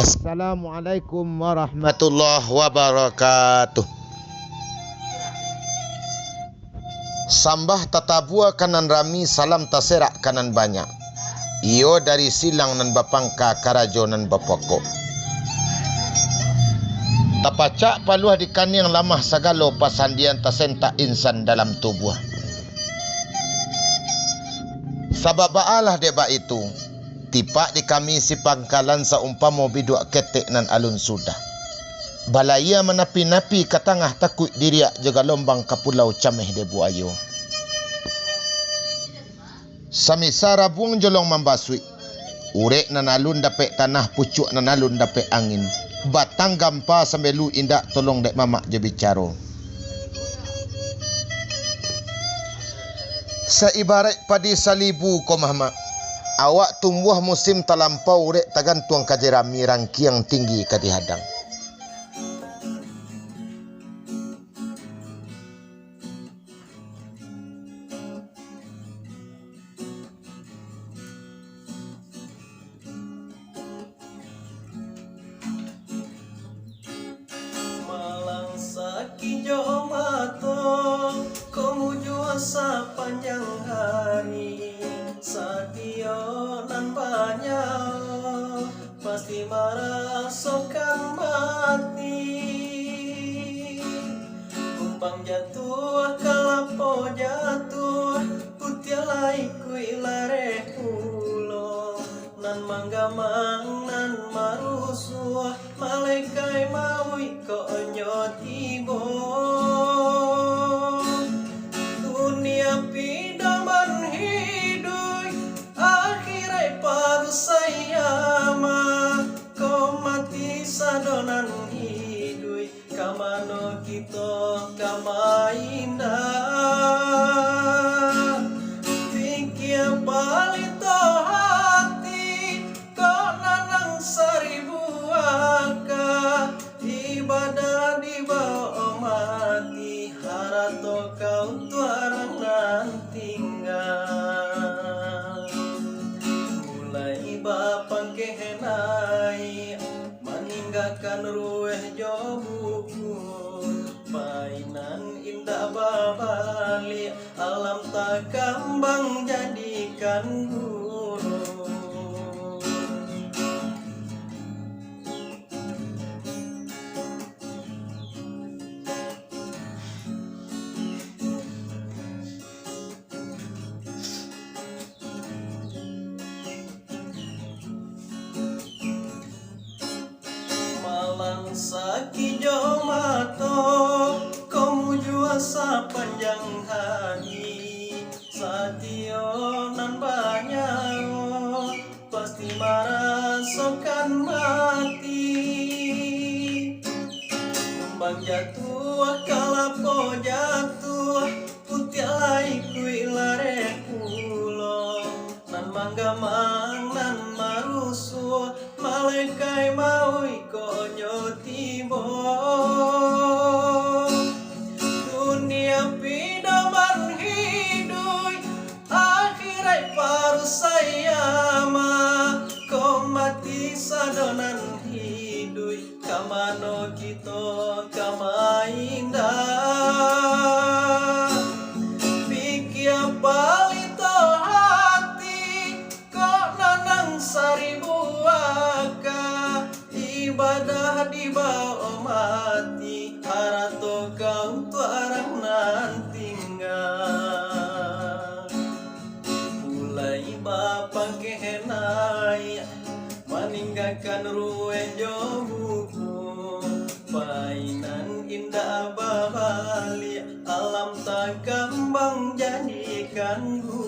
Assalamualaikum warahmatullahi wabarakatuh. Sambah tatabua kanan rami salam taserak kanan banyak. Iyo dari silang nan bapangka karajo nan bapoko. Tapacak paluah di kaniang lamah sagalo pasandian tasenta insan dalam tubuh. Sabab baalah deba itu. Tipak di kami si pangkalan saumpamo biduk ketek nan alun sudah. Balaya menapi-napi katangah takut diriak jaga lombang kapulau cameh debu ayo. Samisara buang jolong membasui. Urek nan alun dapek tanah pucuk nan alun dapek angin. Batang gampa sampai lu indak tolong dek mamak je bicaro. Seibarat padi salibu ko mahmak. Awak tumbuh musim talampau rek tagantuang kajerami rangkiang tinggi kadihadang. Malang sakit jomato kamu juasa panjang hari. Satio nan banyak pasti merasakan mati. Kumpang jatuh kalapo jatuh putialai kuilare pulo nan manggamang nan marusuh malaikai maui ko nyotibo. Dunia pidaman hidup akhirai paru sayama kau mati sadonan hidup kamano kita kamaina pikir palito hati kau nanang seribu angka ibadah di bawah mati harato kau tuarang nan tinggal mulai bapang kehenai meninggalkan rueh jobuku painan indah babali alam tak kambang jadikan guru. Malang sakit jomato kamu juasa panjang hari. Satio nan banyak pasti merasakan mati. Kumbang jatuh kalapo jatuh putialai kuilare pulo nan manggamang nan marusuh malaikai maui ko nyotibo. Dunia pidaman hidup akhirai paru sayama ko mati sadonan hidup kamano kita kamainda pikir palito hati kok nanang seribu aka ibadah di bawah mati harato kau tuarang nan tinggal mulai bapang kehenai meninggalkan rueh jomuku painan indah babali alam tak kambang jadikan guru.